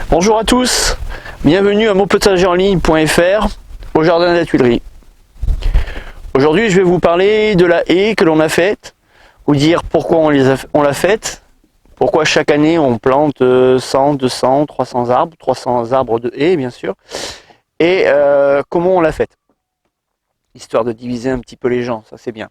Bonjour à tous, bienvenue à monpotagerenligne.fr au jardin de la Tuilerie. Aujourd'hui je vais vous parler de la haie que l'on a faite, vous dire pourquoi on l'a faite, pourquoi chaque année on plante 100, 200, 300 arbres de haies bien sûr, et comment on l'a faite, histoire de diviser un petit peu les gens, ça c'est bien.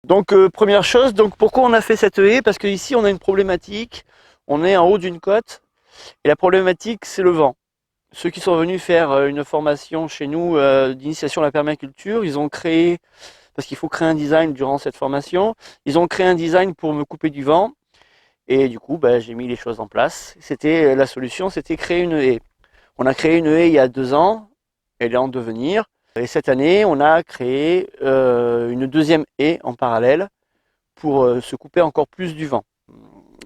Donc première chose, donc pourquoi on a fait cette haie? Parce qu'ici on a une problématique, on est en haut d'une côte et la problématique c'est le vent. Ceux qui sont venus faire une formation chez nous d'initiation à la permaculture, ils ont créé, parce qu'il faut créer un design durant cette formation, ils ont créé un design pour me couper du vent et du coup j'ai mis les choses en place. C'était la solution, c'était créer une haie. On a créé une haie il y a 2 ans, elle est en devenir. Et cette année, on a créé une deuxième haie en parallèle pour se couper encore plus du vent.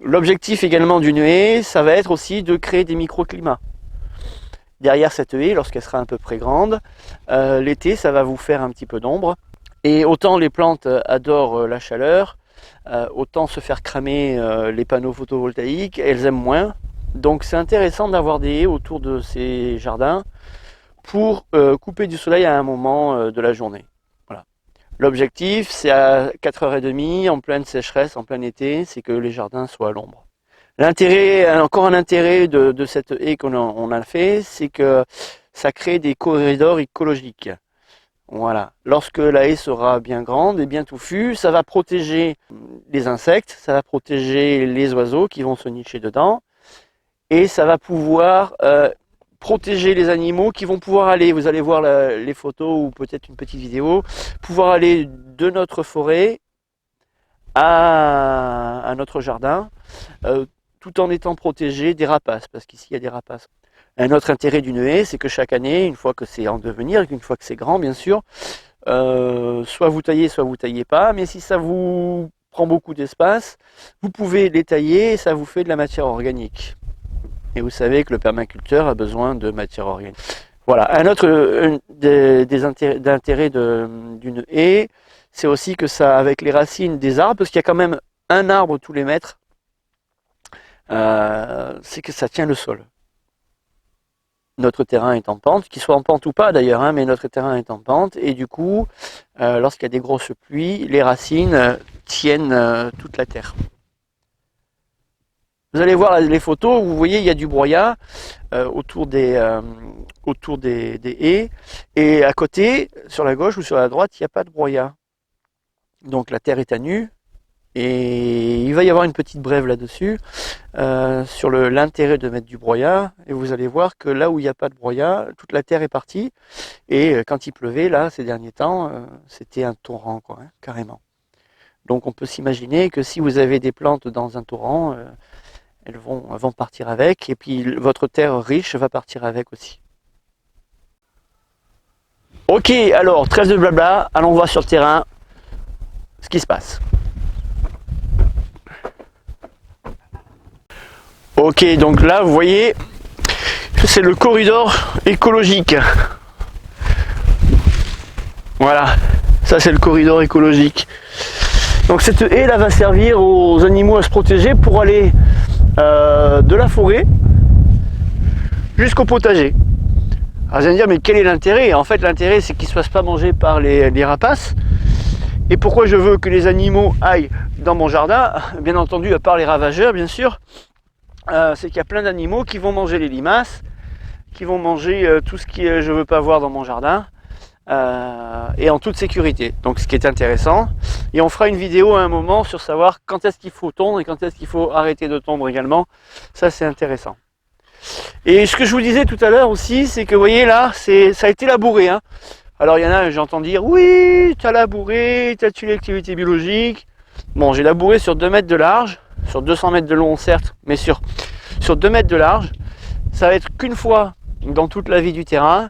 L'objectif également d'une haie, ça va être aussi de créer des microclimats. Derrière cette haie, lorsqu'elle sera à peu près grande, l'été, ça va vous faire un petit peu d'ombre. Et autant les plantes adorent la chaleur, autant se faire cramer les panneaux photovoltaïques, elles aiment moins. Donc c'est intéressant d'avoir des haies autour de ces jardins pour couper du soleil à un moment de la journée. Voilà. L'objectif, c'est à 4h30, en pleine sécheresse, en plein été, c'est que les jardins soient à l'ombre. L'intérêt, encore un intérêt de cette haie qu'on a fait, c'est que ça crée des corridors écologiques. Voilà. Lorsque la haie sera bien grande et bien touffue, ça va protéger les insectes, ça va protéger les oiseaux qui vont se nicher dedans, et ça va pouvoir protéger les animaux qui vont pouvoir aller, vous allez voir les photos ou peut-être une petite vidéo, pouvoir aller de notre forêt à notre jardin, tout en étant protégés des rapaces, parce qu'ici il y a des rapaces. Un autre intérêt d'une haie, c'est que chaque année, une fois que c'est en devenir, une fois que c'est grand bien sûr, soit vous taillez pas, mais si ça vous prend beaucoup d'espace, vous pouvez les tailler et ça vous fait de la matière organique. Et vous savez que le permaculteur a besoin de matière organique. Voilà, un autre des intérêts d'une haie, c'est aussi que ça, avec les racines des arbres, parce qu'il y a quand même un arbre tous les mètres, c'est que ça tient le sol. Notre terrain est en pente, qu'il soit en pente ou pas d'ailleurs, hein, mais notre terrain est en pente, et du coup, lorsqu'il y a des grosses pluies, les racines tiennent toute la terre. Vous allez voir les photos, vous voyez il y a du broyat autour des haies, et à côté, sur la gauche ou sur la droite, il n'y a pas de broyat. Donc la terre est à nu, et il va y avoir une petite brève là-dessus, sur l'intérêt de mettre du broyat, et vous allez voir que là où il n'y a pas de broyat, toute la terre est partie, et quand il pleuvait, là, ces derniers temps, c'était un torrent, quoi, hein, carrément. Donc on peut s'imaginer que si vous avez des plantes dans un torrent, elles vont partir avec, et puis votre terre riche va partir avec aussi. Ok, alors, trêve de blabla, allons voir sur le terrain ce qui se passe. Ok, donc là, vous voyez, c'est le corridor écologique. Voilà, ça c'est le corridor écologique. Donc cette haie là va servir aux animaux à se protéger pour aller de la forêt jusqu'au potager. Alors vous allez me dire, mais quel est l'intérêt? En fait, l'intérêt c'est qu'ils ne se fassent pas manger par les rapaces. Et pourquoi je veux que les animaux aillent dans mon jardin? Bien entendu, à part les ravageurs, bien sûr, c'est qu'il y a plein d'animaux qui vont manger les limaces, qui vont manger tout ce que je ne veux pas voir dans mon jardin, et en toute sécurité. Donc ce qui est intéressant. Et on fera une vidéo à un moment sur savoir quand est-ce qu'il faut tondre et quand est-ce qu'il faut arrêter de tondre également. Ça c'est intéressant. Et ce que je vous disais tout à l'heure aussi, c'est que vous voyez là, ça a été labouré. Hein. Alors il y en a, j'entends dire, oui, tu as labouré, tu as tué l'activité biologique. Bon, j'ai labouré sur 2 mètres de large, sur 200 mètres de long certes, mais sur 2 mètres de large. Ça va être qu'une fois dans toute la vie du terrain.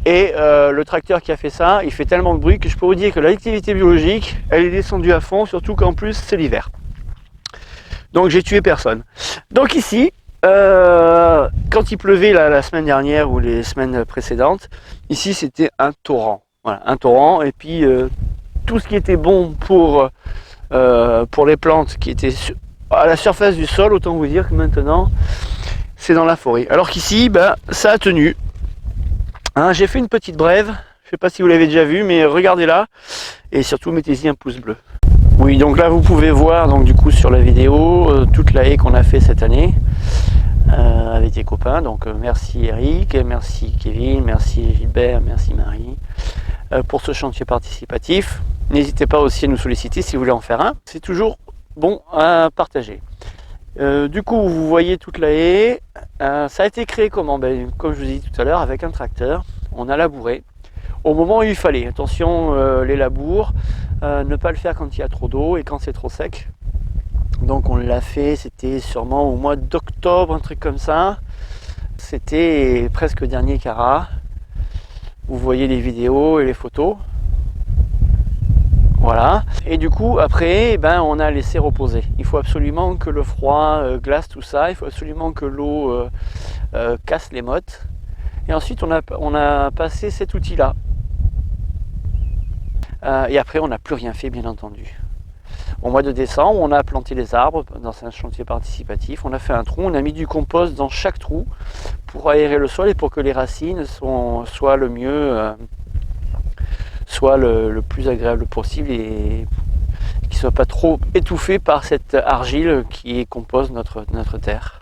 Et le tracteur qui a fait ça, il fait tellement de bruit que je peux vous dire que l'activité biologique, elle est descendue à fond, surtout qu'en plus c'est l'hiver. Donc j'ai tué personne. Donc ici, quand il pleuvait la semaine dernière ou les semaines précédentes, ici c'était un torrent. Voilà, un torrent. Et puis tout ce qui était bon pour les plantes qui étaient à la surface du sol, autant vous dire que maintenant c'est dans la forêt. Alors qu'ici, ben, ça a tenu. Hein, j'ai fait une petite brève, je ne sais pas si vous l'avez déjà vu, mais regardez-la et surtout mettez-y un pouce bleu. Oui, donc là vous pouvez voir donc du coup sur la vidéo toute la haie qu'on a fait cette année avec les copains. Donc merci Eric, merci Kevin, merci Gilbert, merci Marie pour ce chantier participatif. N'hésitez pas aussi à nous solliciter si vous voulez en faire un. C'est toujours bon à partager. Du coup, vous voyez toute la haie. Ça a été créé comment? Ben, comme je vous ai dit tout à l'heure, avec un tracteur. On a labouré au moment où il fallait. Attention, les labours, ne pas le faire quand il y a trop d'eau et quand c'est trop sec. Donc on l'a fait, c'était sûrement au mois d'octobre, un truc comme ça. C'était presque le dernier carat. Vous voyez les vidéos et les photos. Voilà. Et du coup, après, ben, on a laissé reposer. Il faut absolument que le froid glace tout ça. Il faut absolument que l'eau casse les mottes. Et ensuite, on a passé cet outil-là. Et après, on n'a plus rien fait, bien entendu. Au mois de décembre, on a planté les arbres dans un chantier participatif. On a fait un trou, on a mis du compost dans chaque trou pour aérer le sol et pour que les racines soient le mieux, soit le plus agréable possible et qu'ils ne soient pas trop étouffés par cette argile qui compose notre terre.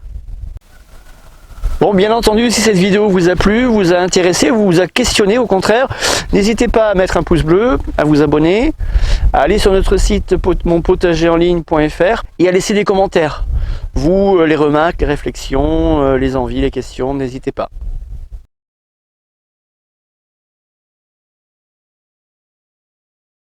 Bon, bien entendu, si cette vidéo vous a plu, vous a intéressé, vous a questionné au contraire, n'hésitez pas à mettre un pouce bleu, à vous abonner, à aller sur notre site monpotagerenligne.fr et à laisser des commentaires. Vous, les remarques, les réflexions, les envies, les questions, n'hésitez pas.